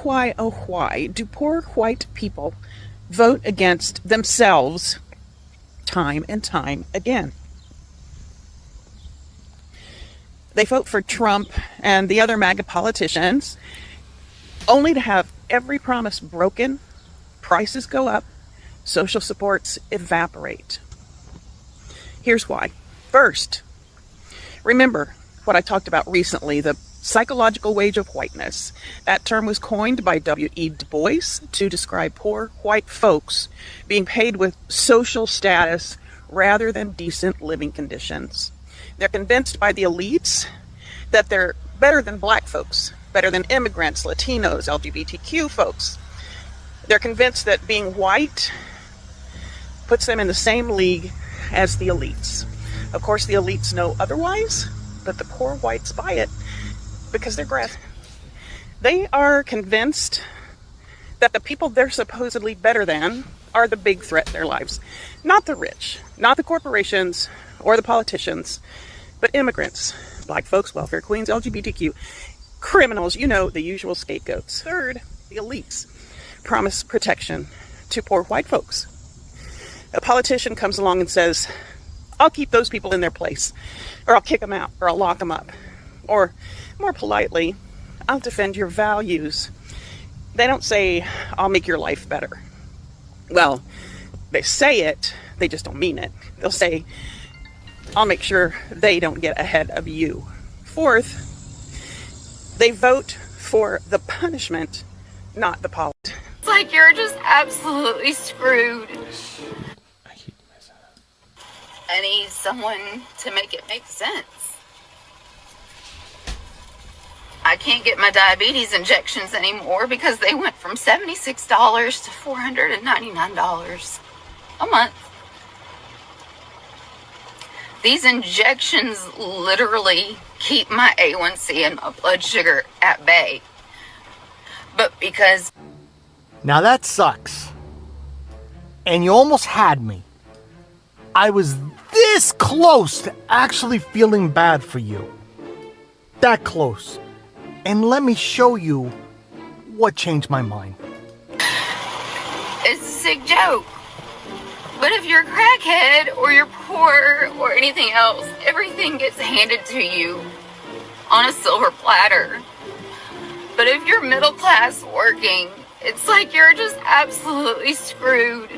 why do poor white people vote against themselves time and time again? They vote for Trump and the other MAGA politicians only to have every promise broken, prices go up, social supports evaporate. Here's why. First, remember what I talked about recently, the psychological wage of whiteness. That term was coined by W.E. Du Bois to describe poor white folks being paid with social status rather than decent living conditions. They're convinced by the elites that they're better than black folks, better than immigrants, Latinos, LGBTQ folks. They're convinced that being white puts them in the same league as the elites. Of course, the elites know otherwise, but the poor whites buy it because they're grass. They are convinced that the people they're supposedly better than are the big threat in their lives. Not the rich, not the corporations or the politicians, but immigrants, black folks, welfare queens, LGBTQ, criminals, you know, the usual scapegoats. Third, the elites promise protection to poor white folks. A politician comes along and says, I'll keep those people in their place, or I'll kick them out, or I'll lock them up. Or, more politely, I'll defend your values. They don't say, I'll make your life better. Well, they say it, they just don't mean it. They'll say, I'll make sure they don't get ahead of you. Fourth, they vote for the punishment, not the policy. It's like you're just absolutely screwed. I need someone to make it make sense. I can't get my diabetes injections anymore because they went from $76 to $499 a month. These injections literally keep my A1C and my blood sugar at bay. But because... Now that sucks. And you almost had me. I was this close to actually feeling bad for you. That close. And let me show you what changed my mind. It's a sick joke. But if you're a crackhead or you're poor or anything else, everything gets handed to you on a silver platter. But if you're middle class working, it's like you're just absolutely screwed.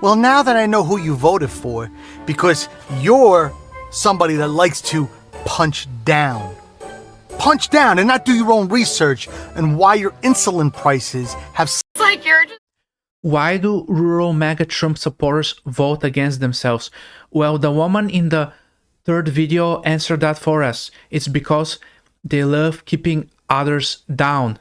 Well, now that I know who you voted for, because you're somebody that likes to punch down and not do your own research on why your insulin prices have... It's like you're just... Why do rural MAGA Trump supporters vote against themselves? Well, the woman in the third video answered that for us. It's because they love keeping others down.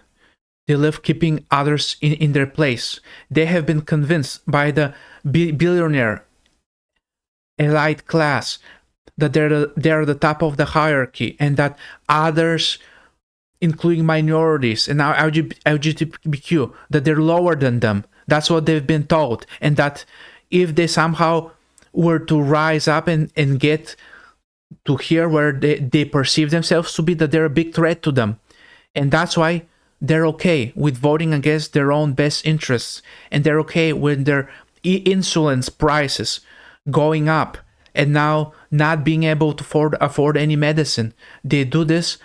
They love keeping others in their place. They have been convinced by the billionaire elite class that they're the top of the hierarchy, and that others, including minorities and now LGTBQ, that they're lower than them. That's what they've been told. And that if they somehow were to rise up and get to here where they perceive themselves to be, that they're a big threat to them. And that's why they're okay with voting against their own best interests. And they're okay with their insulin prices going up and now not being able to afford any medicine. They do this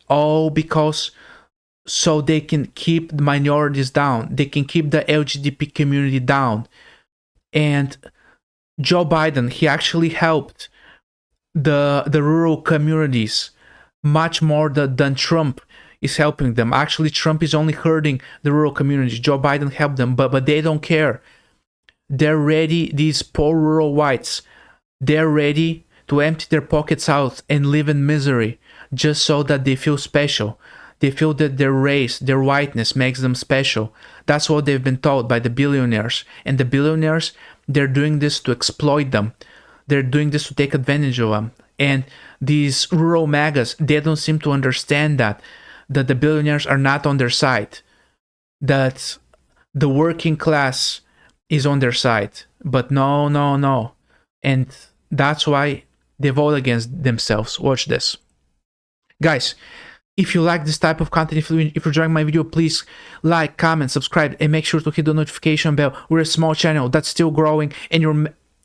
all because so they can keep the minorities down. They can keep the LGBT community down. And Joe Biden, he actually helped the rural communities much more than Trump is helping them. Actually, Trump is only hurting the rural communities. Joe Biden helped them, but they don't care. They're ready, these poor rural whites, they're ready to empty their pockets out and live in misery just so that they feel special. They feel that their race, their whiteness makes them special. That's what they've been told by the billionaires. And the billionaires, they're doing this to exploit them. They're doing this to take advantage of them. And these rural MAGAs, they don't seem to understand that the billionaires are not on their side. That the working class is on their side. But no. And that's why they vote against themselves. Watch this. Guys, If you like this type of content, if you're enjoying my video, please like, comment, subscribe, and make sure to hit the notification bell. We're a small channel that's still growing, and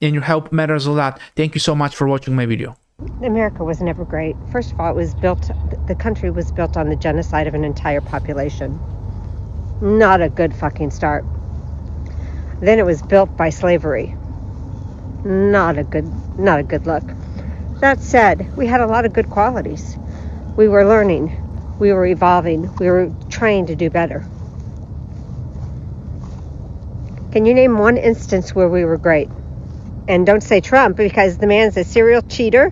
your help matters a lot. Thank you so much for watching my video. America was never great. First of all, the country was built on the genocide of an entire population. Not a good fucking start. Then it was built by slavery. Not a good look. That said, we had a lot of good qualities. We were learning. We were evolving. We were trying to do better. Can you name one instance where we were great? And don't say Trump, because the man's a serial cheater,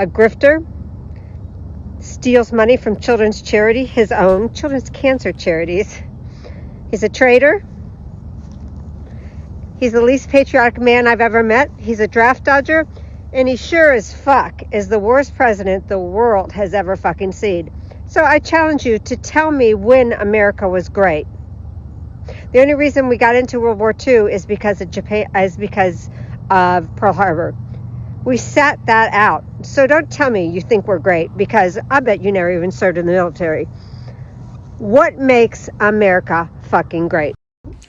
a grifter, steals money from children's charity, his own children's cancer charities. He's a traitor. He's the least patriotic man I've ever met. He's a draft dodger. And he sure as fuck is the worst president the world has ever fucking seen. So I challenge you to tell me when America was great. The only reason we got into World War II is because of Pearl Harbor. We sat that out. So don't tell me you think we're great, because I bet you never even served in the military. What makes America fucking great?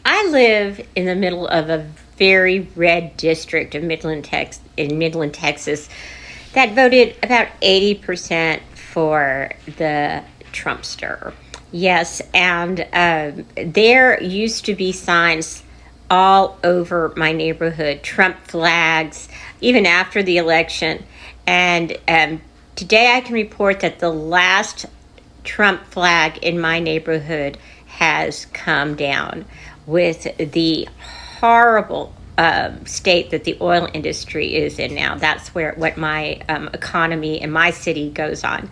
I live in the middle of a very red district of Midland, Texas, that voted about 80% for the Trumpster. Yes, and there used to be signs all over my neighborhood, Trump flags, even after the election. And today I can report that the last Trump flag in my neighborhood has come down, with the horrible state that the oil industry is in now. That's what my economy in my city goes on.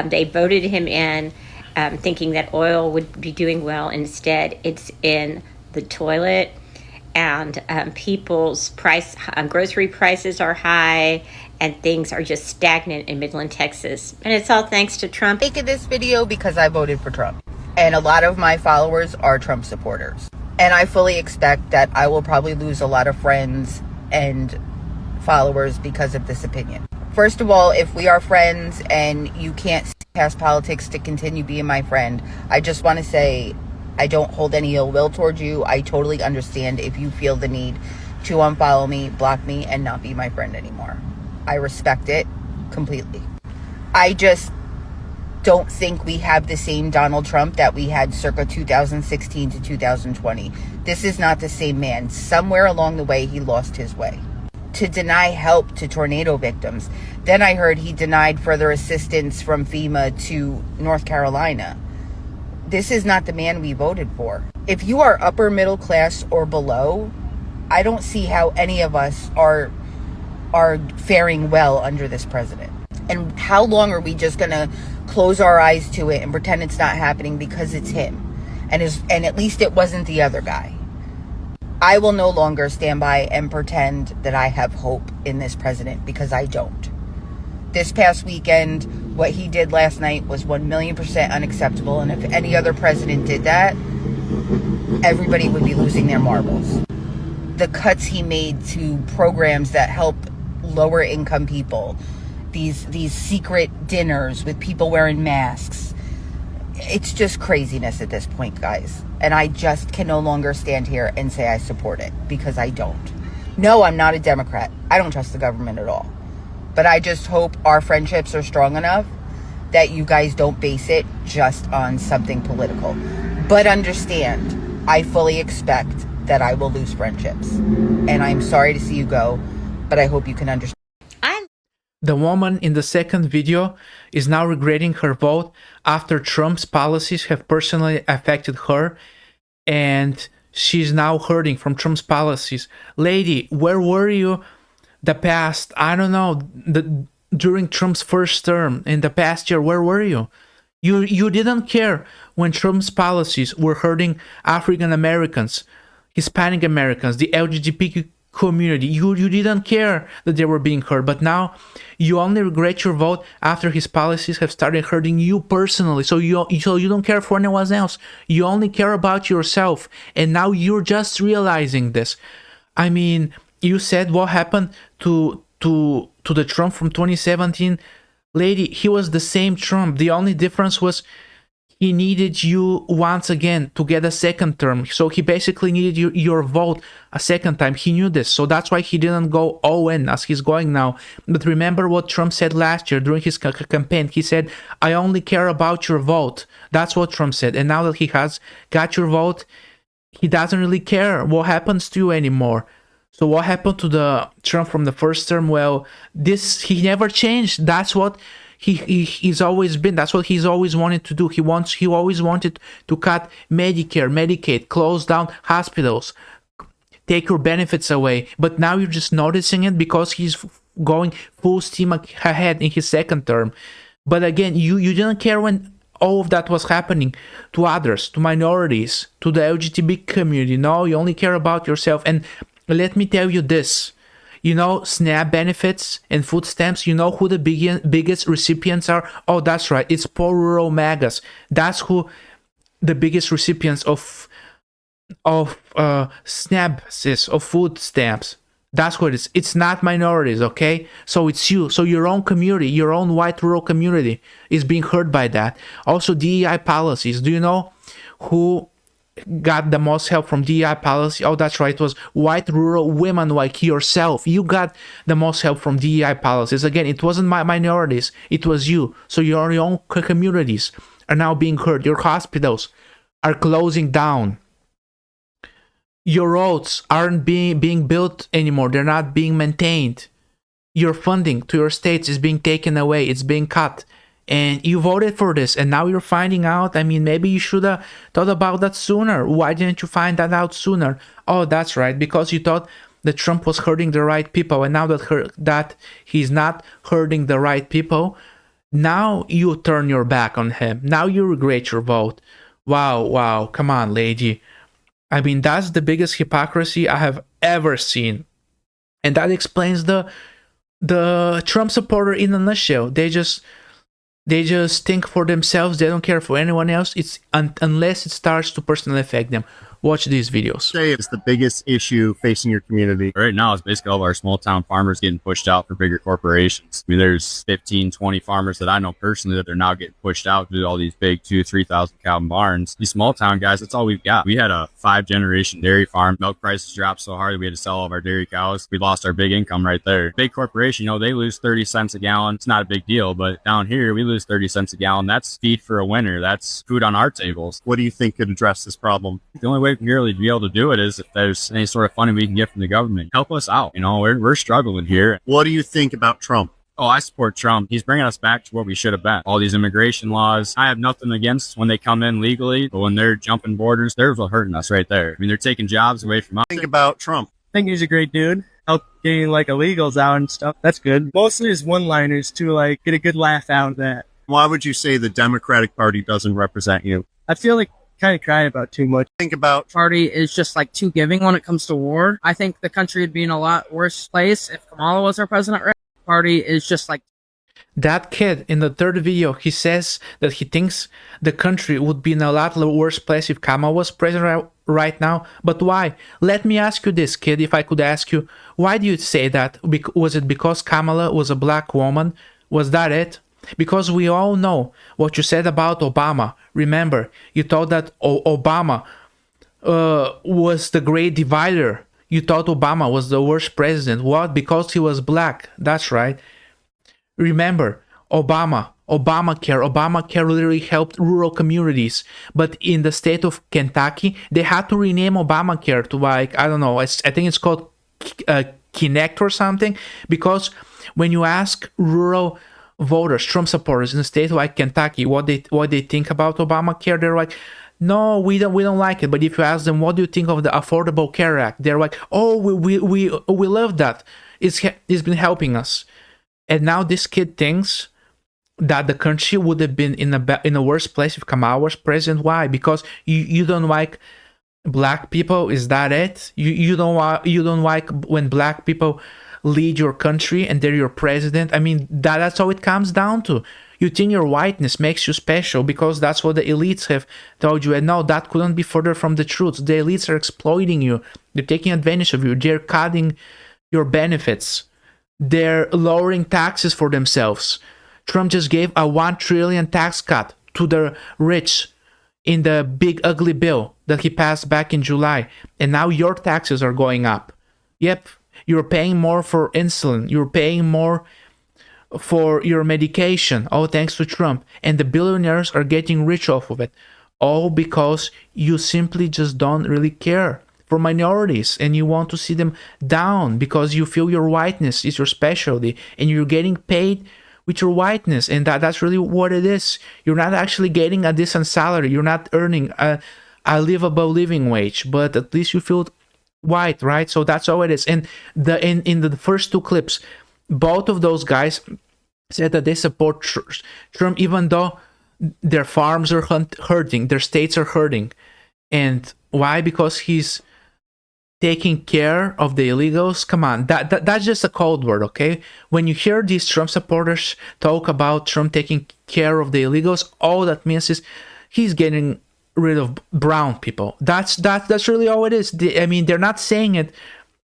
They voted him in thinking that oil would be doing well. Instead, it's in the toilet, and people's grocery prices are high, and things are just stagnant in Midland, Texas. And it's all thanks to Trump. I'm making this video because I voted for Trump, and a lot of my followers are Trump supporters. And I fully expect that I will probably lose a lot of friends and followers because of this opinion. First of all, if we are friends and you can't see past politics to continue being my friend, I just want to say I don't hold any ill will towards you. I totally understand if you feel the need to unfollow me, block me, and not be my friend anymore. I respect it completely. I just don't think we have the same Donald Trump that we had circa 2016 to 2020. This is not the same man. Somewhere along the way, he lost his way. To deny help to tornado victims. Then I heard he denied further assistance from FEMA to North Carolina. This is not the man we voted for. If you are upper middle class or below, I don't see how any of us are faring well under this president. And how long are we just gonna close our eyes to it and pretend it's not happening because it's him, and at least it wasn't the other guy? I will no longer stand by and pretend that I have hope in this president, because I don't. This past weekend, what he did last night was 1,000,000% unacceptable, and if any other president did that, everybody would be losing their marbles. The cuts he made to programs that help lower income people, these secret dinners with people wearing masks. It's just craziness at this point, guys. And I just can no longer stand here and say I support it, because I don't. No, I'm not a Democrat. I don't trust the government at all. But I just hope our friendships are strong enough that you guys don't base it just on something political. But understand, I fully expect that I will lose friendships. And I'm sorry to see you go, but I hope you can understand. The woman in the second video is now regretting her vote after Trump's policies have personally affected her, and she's now hurting from Trump's policies. Lady, where were you the past, I don't know, during Trump's first term, in the past year? Where were you? You didn't care when Trump's policies were hurting African Americans, Hispanic Americans, the LGTBQ community. You didn't care that they were being hurt, but now you only regret your vote after his policies have started hurting you personally. So you don't care for anyone else. You only care about yourself, and now you're just realizing this. I mean, you said what happened to the Trump from 2017 Lady, he was the same Trump. The only difference was he needed you once again to get a second term. So he basically needed your vote a second time. He knew this. So that's why he didn't go all in as he's going now. But remember what Trump said last year during his campaign. He said, I only care about your vote. That's what Trump said. And now that he has got your vote, he doesn't really care what happens to you anymore. So what happened to the Trump from the first term? Well, he never changed. That's what he's always been. That's what he's always wanted to do. He always wanted to cut Medicare, Medicaid, close down hospitals, take your benefits away. But now you're just noticing it because he's going full steam ahead in his second term. But again, you didn't care when all of that was happening to others, to minorities, to the LGTBQ community. No, you only care about yourself. And let me tell you this. You know, SNAP benefits and food stamps, you know who the biggest recipients are? Oh, that's right. It's poor rural MAGAs. That's who the biggest recipients of SNAPs is, of food stamps. That's what it is. It's not minorities, okay? So it's you. So your own community, your own white rural community is being hurt by that. Also, DEI policies. Do you know who got the most help from DEI policy? Oh, that's right. It was white rural women like yourself. You got the most help from DEI policies. Again, it wasn't minorities. It was you. So your own communities are now being hurt. Your hospitals are closing down. Your roads aren't being built anymore. They're not being maintained. Your funding to your states is being taken away. It's being cut. And you voted for this, and now you're finding out. I mean, maybe you should have thought about that sooner. Why didn't you find that out sooner? Oh, that's right, because you thought that Trump was hurting the right people, and now that he's not hurting the right people, now you turn your back on him. Now you regret your vote. Wow, come on, lady. I mean, that's the biggest hypocrisy I have ever seen. And that explains the Trump supporter in a nutshell. They just think for themselves. They don't care for anyone else. It's unless it starts to personally affect them. Watch these videos. Say it's the biggest issue facing your community. Right now, it's basically all of our small town farmers getting pushed out for bigger corporations. I mean, there's 15, 20 farmers that I know personally that they're now getting pushed out to all these big 2,000, 3,000 cow barns. These small town guys, that's all we've got. We had a 5-generation dairy farm. Milk prices dropped so hard that we had to sell all of our dairy cows. We lost our big income right there. Big corporation, you know, they lose 30 cents a gallon. It's not a big deal, but down here, we lose 30 cents a gallon. That's feed for a winter. That's food on our tables. What do you think could address this problem? The only way we can really be able to do it is if there's any sort of funding we can get from the government. Help us out. You know, we're struggling here. What do you think about Trump? Oh, I support Trump. He's bringing us back to where we should have been. All these immigration laws, I have nothing against when they come in legally, but when they're jumping borders, they're hurting us right there. I mean, they're taking jobs away from us. Think about Trump. I think he's a great dude. Help getting like illegals out and stuff. That's good. Mostly his one-liners to like get a good laugh out of that. Why would you say the Democratic Party doesn't represent you? I feel like kind of crying about too much. Think about party is just like too giving when it comes to war. I think the country would be in a lot worse place if Kamala was our president. Right? Party is just like that kid in the third video. He says that he thinks the country would be in a lot worse place if Kamala was president right now. But why? Let me ask you this, kid. If I could ask you, why do you say that? Was it because Kamala was a black woman? Was that it? Because we all know what you said about Obama. Remember, you thought that Obama was the great divider. You thought Obama was the worst president. What? Because he was black. That's right. Remember, Obamacare literally helped rural communities. But in the state of Kentucky, they had to rename Obamacare to like, I don't know, I think it's called Kinect or something. Because when you ask rural voters, Trump supporters in a state like Kentucky, what they think about Obamacare, they're like, no, we don't like it. But if you ask them, what do you think of the Affordable Care Act? They're like, oh, we love that. It's been helping us. And now this kid thinks that the country would have been in a worse place if Kamala was president. Why? Because you don't like black people. Is that it? You don't like when black people lead your country and they're your president? I mean, that's all it comes down to. You think your whiteness makes you special because that's what the elites have told you. And no, that couldn't be further from the truth. The elites are exploiting you. They're taking advantage of you. They're cutting your benefits. They're lowering taxes for themselves. Trump just gave a 1 trillion tax cut to the rich in the big ugly bill that he passed back in July. And now your taxes are going up. Yep, you're paying more for insulin. You're paying more for your medication, all thanks to Trump. And the billionaires are getting rich off of it. All because you simply just don't really care for minorities and you want to see them down because you feel your whiteness is your specialty and you're getting paid with your whiteness, and that's really what it is. You're not actually getting a decent salary. You're not earning a livable living wage, but at least you feel white, right? So that's all it is. And in the first 2 clips, both of those guys said that they support Trump, even though their farms are hurting, their states are hurting. And why? Because he's taking care of the illegals. Come on, that's just a cold word, okay? When you hear these Trump supporters talk about Trump taking care of the illegals, all that means is he's getting rid of brown people. That's really all it is. I mean, they're not saying it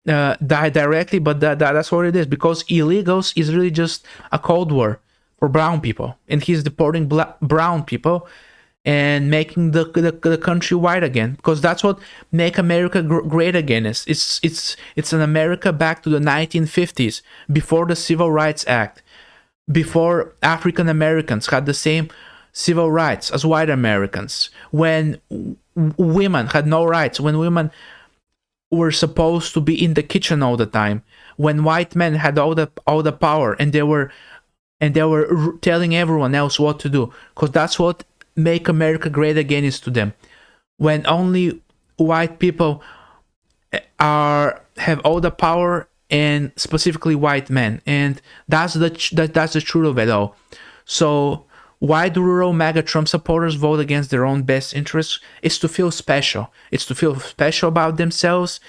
directly, but that's what it is, because illegals is really just a code word for brown people, and he's deporting brown people and making the country white again, because that's what make America great again is. It's an America back to the 1950s, before the Civil Rights Act, before African Americans had the same civil rights as white Americans, when women had no rights, when women were supposed to be in the kitchen all the time, when white men had all the power, and they were telling everyone else what to do, because that's what make America great again is to them. When only white people have all the power, and specifically white men, and that's the truth of it all. So why do rural MAGA Trump supporters vote against their own best interests? It's to feel special. It's to feel special about themselves,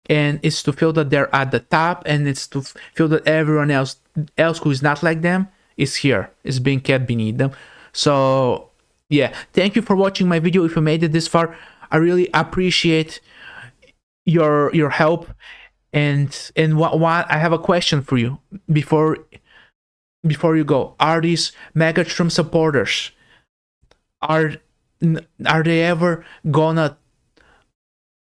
and it's to feel that they're at the top, and it's to feel that everyone else who is not like them is here, is being kept beneath them. So yeah, thank you for watching my video. If you made it this far, I really appreciate your help. And what I have a question for you before you go. Are these MAGA Trump supporters, are they ever gonna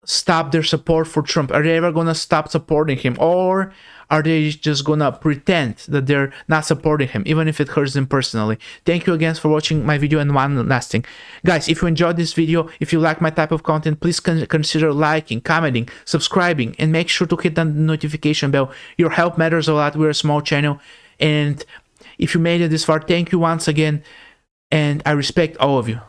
stop their support for Trump? Are they ever gonna stop supporting him, or are they just gonna pretend that they're not supporting him, even if it hurts them personally? Thank you again for watching my video. And one last thing, guys, if you enjoyed this video, if you like my type of content, please consider liking, commenting, subscribing, and make sure to hit the notification bell. Your help matters a lot. We're a small channel, and if you made it this far, thank you once again, and I respect all of you.